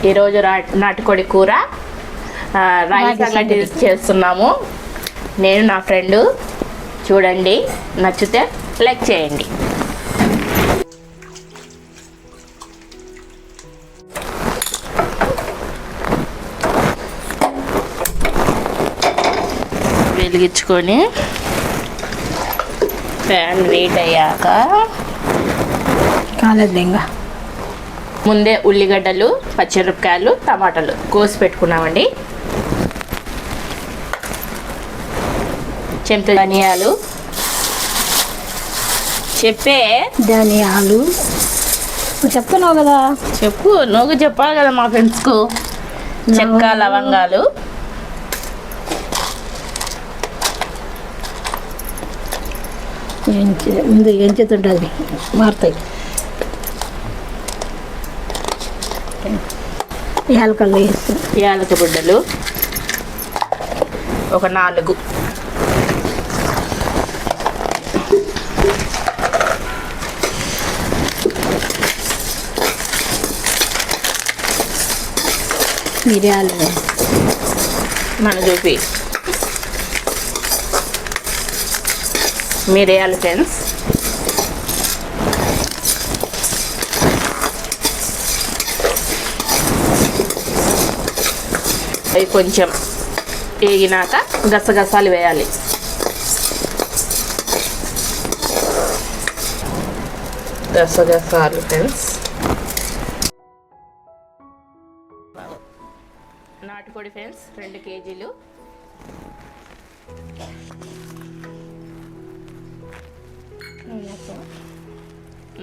ఈరోజు నాటుకోడి కూర రాగి సంగటి చేస్తున్నాము. నేను నా ఫ్రెండ్. చూడండి, నచ్చితే లైక్ చేయండి. వెలిగించుకొని ప్యాన్ వేట్ అయ్యాక కాలేదుగా ముందే ఉల్లిగడ్డలు, పచ్చిమిరపకాయలు, టమాటాలు కోసి పెట్టుకున్నామండి. చెంచా ధనియాలు, ధనియాలు చెప్తున్నావు కదా, చెప్పు. నువ్వు చెప్పాలి కదా మా ఫ్రెండ్స్కు. చెక్క, లవంగాలు, ముందు ఏం చేతుంటుంది మారుతాయి. యాలకల్లు వేస్తాం. యాలక బుడ్డలు ఒక 4, మిరియాలు మన చూపి మిరియాలు ఫ్రెండ్స్. అవి కొంచెం వేగినాక గసగసాలు వేయాలి. గసగసాలు ఫ్రెండ్స్. నాటుకోడి ఫ్రెండ్స్ 2 కేజీలు.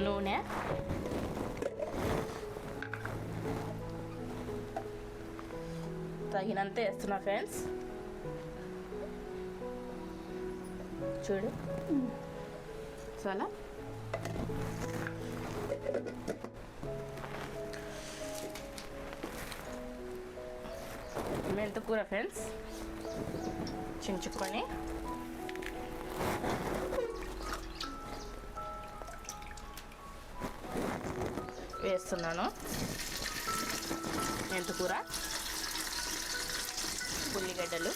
నూనె, తగినంత వేస్తున్నా ఫ్రెండ్స్. చూడు చాలా మెంతికూర ఫ్రెండ్స్ చించుకొని వేస్తున్నాను. మెంతికూర, ఉల్లిగడ్డలు,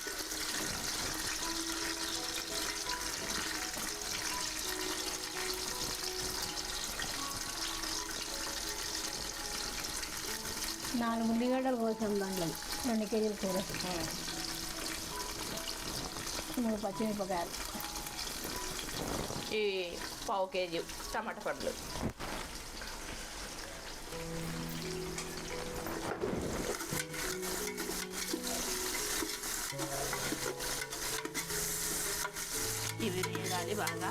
నాలుగు ఉల్లిగడ్డలు పోసాం దాంట్లో 2 కేజీల కూర. 3 పచ్చిమిరపకాయలు, ఈ 1/2 కేజీ టమాటా పండ్లు, ఇవి వేయాలి బాగా.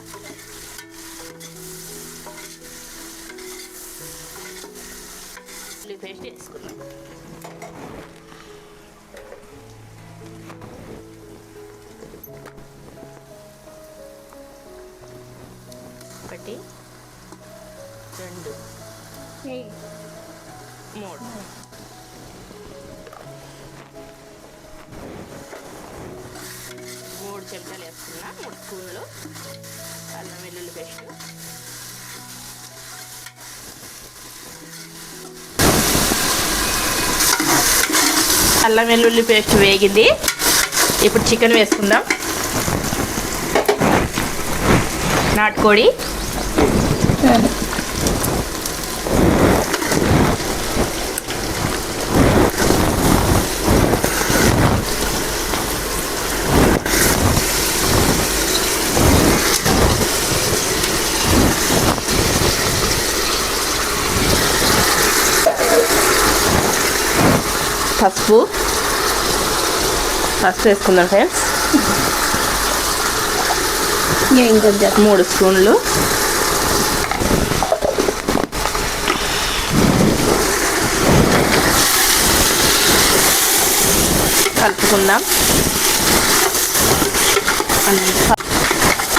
ఉల్లి పేస్ట్ వేసుకున్నాం. ఒకటి, 2, 3 చెంచాలు వేసుకున్నా. 3 స్పూన్లు అల్లం వెల్లుల్లి పేస్ట్, అల్లం వెల్లుల్లి పేస్ట్ వేగింది. ఇప్పుడు చికెన్ వేసుకుందాం. నాటుకోడి, పసుపు వేసుకుందాం ఫ్రెండ్స్. 3 స్పూన్లు, కలుపుకుందాం.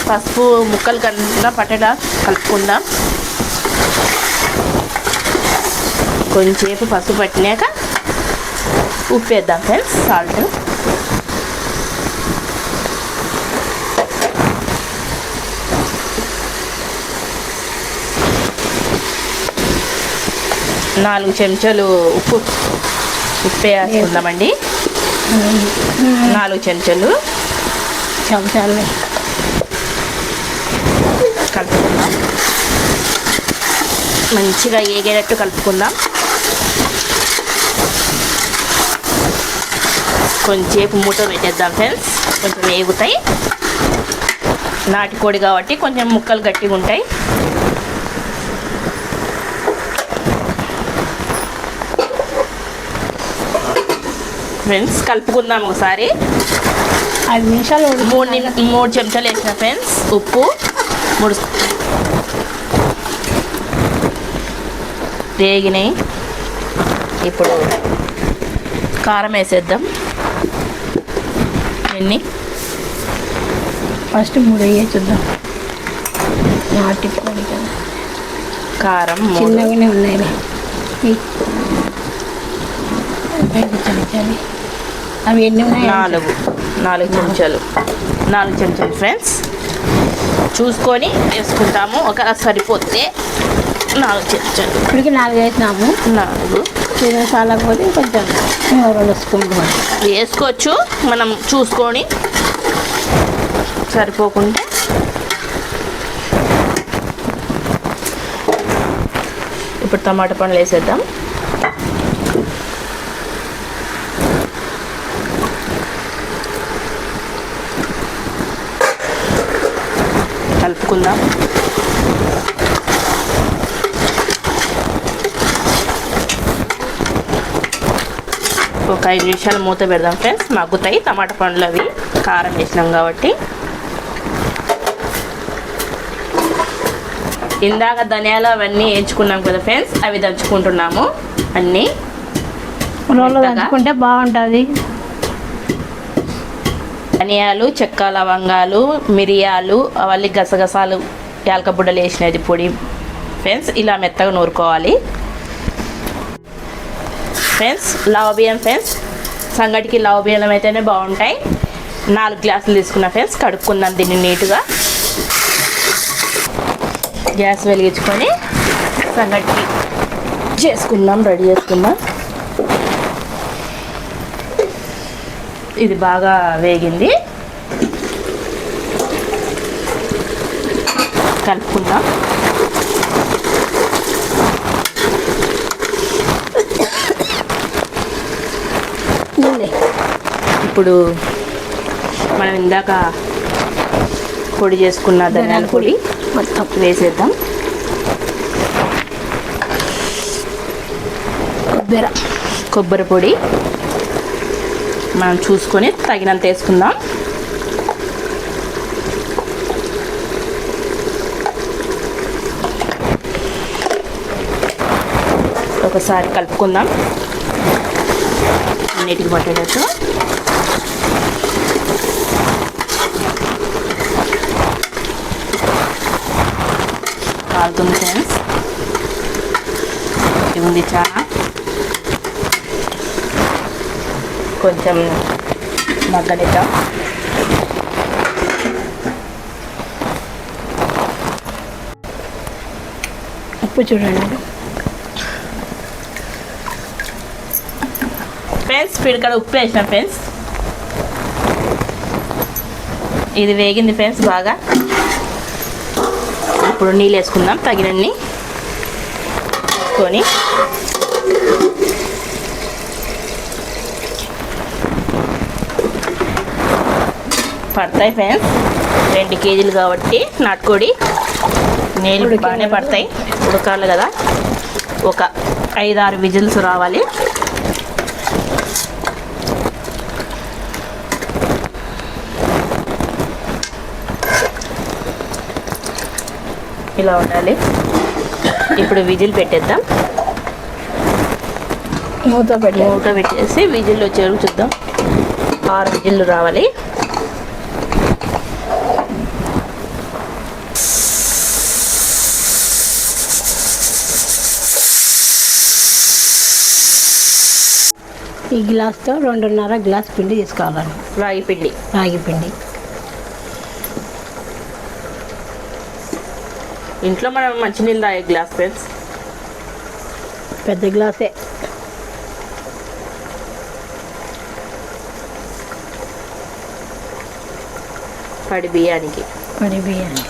పసుపు ముక్కలు కన్నా పట్టేలా కలుపుకుందాం. కొంచెంసేపు పసుపు పట్టినాక ఉప్పు వేద్దాం ఫ్రెండ్స్, సాల్ట్. 4 చెంచాలు ఉప్పు వేసుకుందామండి. 4 చెంచాలు కలుపుకుందాం. మంచిగా ఏగేటట్టు కలుపుకుందాం. కొంచెంసేపు మూత పెట్టేద్దాం ఫ్రెండ్స్, కొంచెం వేగుతాయి. నాటుకోడి కాబట్టి కొంచెం ముక్కలు గట్టిగా ఉంటాయి. ఫ్రెండ్స్ కలుపుకుందాం ఒకసారి. 5 నిమిషాలు 3 చెంచాలు వేసిన ఫ్రెండ్స్ ఉప్పు. 3 వేగినాయి. ఇప్పుడు కారం వేసేద్దాం. ఎన్ని ఫస్ట్ 3 వేసేద్దాం. నాటుకోడి కదా, కారం చిన్నగానే ఉన్నాయి. 5 చెంచాలు. అవి ఎన్ని ఉన్నాయి? 4 చెంచాలు. 4 చెంచాలు ఫ్రెండ్స్, చూసుకొని వేసుకుంటాము. ఒక సరిపోతే 4 చెంచాలు. ఇప్పటికి 4 వేసినాము. 4 చాలకపోతే కొంచెం 2 స్పూన్లు వేసుకోవచ్చు, మనం చూసుకొని. సరిపోకుంటే ఇప్పుడు టమాటా పండ్లు వేసేద్దాం. కలుపుకుందాం. ఒక 5 నిమిషాలు మూత పెడదాం ఫ్రెండ్స్, మగ్గుతాయి. టమాటా పండ్లు అవి కారం వేసినాం కాబట్టి. ఇందాక ధనియాలు అవన్నీ వేయించుకున్నాం కదా ఫ్రెండ్స్, అవి దంచుకుంటున్నాము. అన్నీ రోల్లో దంచుకుంటే బాగుంటుంది. ధనియాలు, చెక్క, లవంగాలు, మిరియాలు, అవన్నీ గసగసాలు, యాలక బుడ్డలు వేసినది పొడి ఫ్రెండ్స్. ఇలా మెత్తగా నూరుకోవాలి ఫ్రెండ్స్. బియ్యం ఫ్రెండ్స్, సంగటికి బియ్యం అయితేనే బాగుంటాయి. 4 గ్లాసులు తీసుకున్నా ఫ్రెండ్స్. కడుక్కుందాం దీన్ని నీట్గా. గ్యాస్ వెలిగించుకొని సంగటికి చేసుకుందాం, రెడీ చేసుకుందాం. ఇది బాగా వేగింది, కలుపుకుందాం. ఇప్పుడు మనం ఇందాక పొడి చేసుకున్న ధనియాల పొడి మొత్తం వేసేద్దాం. కొబ్బరి పొడి మనం చూసుకొని తగినంత వేసుకుందాం. ఒకసారి కలుపుకుందాం అన్నిటికి పట్టేటట్టు. కాలుతుంది ఫ్రెండ్స్, ఇది ఉంది చాలా. కొంచెం మగ్గనిద్దాం. ఉప్పు చూడండి ఫ్రెండ్స్, పిడికడ ఉప్పు వేసిన ఫ్రెండ్స్. ఇది వేగింది ఫ్రెండ్స్ బాగా. ఇప్పుడు నీళ్ళు వేసుకుందాం తగినన్ని వేసుకొని. పడతాయి ఫ్రెండ్స్, 2 కేజీలు కాబట్టి నాటుకోడి నీళ్ళు బాగానే పడతాయి. ఉడకాలి కదా, ఒక 5-6 విజిల్స్ రావాలి. ఇలా ఉండాలి. ఇప్పుడు విజిల్ పెట్టేద్దాం. మూత పెట్టేసి విజిల్ వచ్చేవరకు చూద్దాం. 6 విజిల్లు రావాలి. ఈ గ్లాస్తో 2.5 గ్లాస్ పిండి తీసుకోవాలండి. రాగి పిండి ఇంట్లో మనం మంచినీళ్ళు తాగే గ్లాస్ ఫ్రెండ్స్. పెద్ద గ్లాసే. పడి బియ్యానికి. మరి బియ్యాన్ని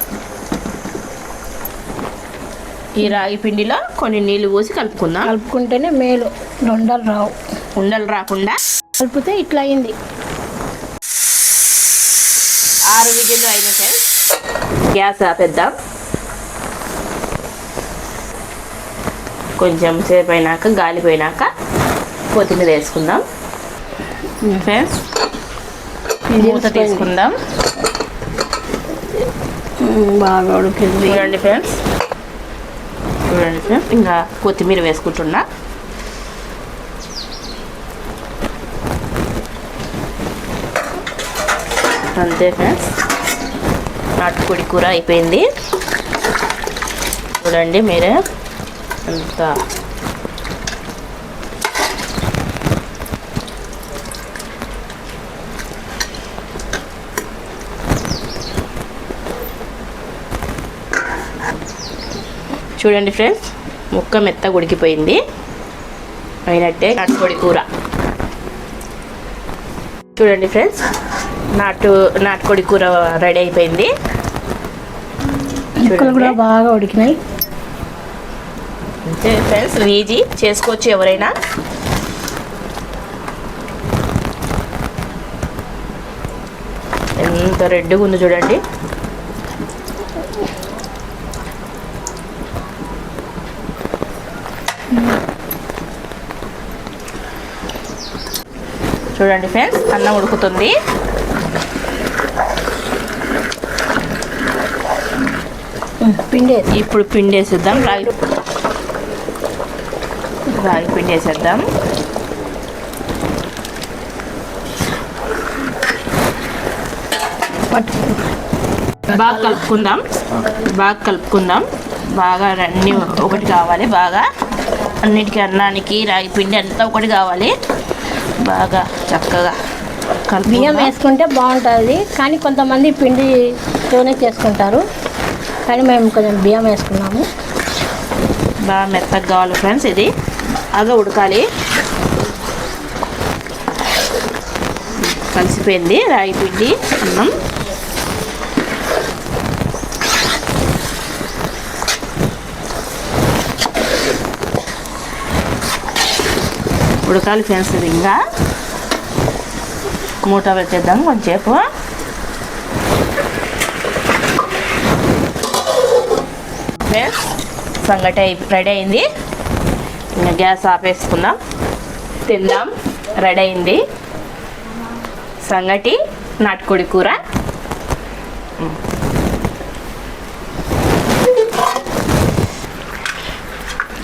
ఈ రాగి పిండిలో కొన్ని నీళ్ళు పోసి కలుపుకుందాం. కలుపుకుంటేనే మేలు, ఉండలు రావు. ఉండలు రాకుండా కలిపితే ఇట్లా అయింది. 6 విజిల్లు అయిన ఫ్రెండ్స్ గ్యాస్ ఆపేద్దాం. కొంచెం సేపు అయినాక గాలిపోయినాక కొత్తిమీర వేసుకుందాం. ఫ్రెండ్స్ మూత తీసుకుందాం. బాగా ఉడికింది. చూడండి ఫ్రెండ్స్ ఇంకా కొత్తిమీర వేసుకుంటున్నా. అంతే ఫ్రెండ్స్, నాటుకోడి కూర అయిపోయింది. చూడండి మీరే అంతా చూడండి ఫ్రెండ్స్, ముక్క మెత్తగా ఉడికిపోయింది. అయినట్టే నాటుకోడి కూర. చూడండి ఫ్రెండ్స్, నాటుకోడి కూర రెడీ అయిపోయింది. ముక్కలు కూడా బాగా ఉడికినాయి. అంతే ఫ్రెండ్స్, ఈజీ చేసుకోవచ్చు ఎవరైనా. ఎంత రెడ్గా ఉందో చూడండి. చూడండి ఫ్రెండ్స్, అన్నం ఉడుకుతుంది. పిండి ఇప్పుడు పిండి వేసేద్దాం. రాగి పిండి వేసేద్దాం. బాగా కలుపుకుందాం. బాగా అన్నీ ఒకటి కావాలి. బాగా అన్నిటికీ, అన్నానికి రాగి పిండి అంతా ఒకటి కావాలి. బాగా చక్కగా బియ్యం వేసుకుంటే బాగుంటుంది, కానీ కొంతమంది పిండితోనే చేసుకుంటారు. కానీ మేము కొంచెం బియ్యం వేసుకున్నాము. బాగా మెత్తగా కావాలి ఫ్రెండ్స్. ఇది బాగా ఉడకాలి. కలిసిపోయింది రాగి పిండి అన్నం. ఉడకాలి ఫ్రెండ్స్. ఇది ఇంకా మూట పెట్టేద్దాం కొంచెంసేపు. ఫ్రెండ్స్, సంగటి రెడీ అయింది. ఇంకా గ్యాస్ ఆపేసుకుందాం. తిందాం. రెడీ అయింది సంగటి నాటుకోడి కూర.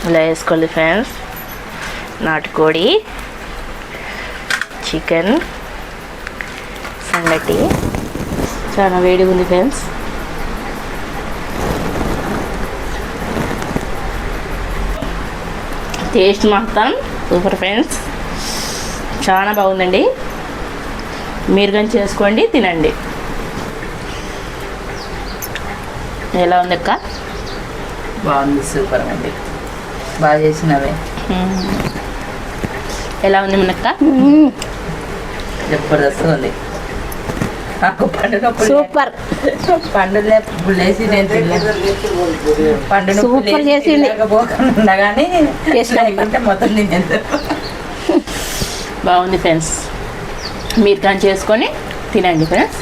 ఇలా వేసుకోండి ఫ్రెండ్స్. నాటుకోడి, చికెన్, సంగటి చాలా వేడిగా ఉంది ఫ్రెండ్స్. టేస్ట్ మాత్రం సూపర్ ఫ్రెండ్స్, చాలా బాగుందండి. మీరు కానీ చేసుకోండి, తినండి. ఎలా ఉంది అక్క? బాగుంది, సూపర్ అండి, బాగా చేసినవే. ఎలా ఉంది మనక్క? జబర్దస్త్ ఉంది. నాకు పండు నొప్పి సూపర్. పండు లేసి నేను తినలేదు. పండు సూపర్ చేసింది. లేకపోకుండా కానీ లేకుంటే మొత్తం తినేది. బాగుంది ఫ్రెండ్స్, మీరు కానీ చేసుకొని తినండి ఫ్రెండ్స్.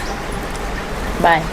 బాయ్.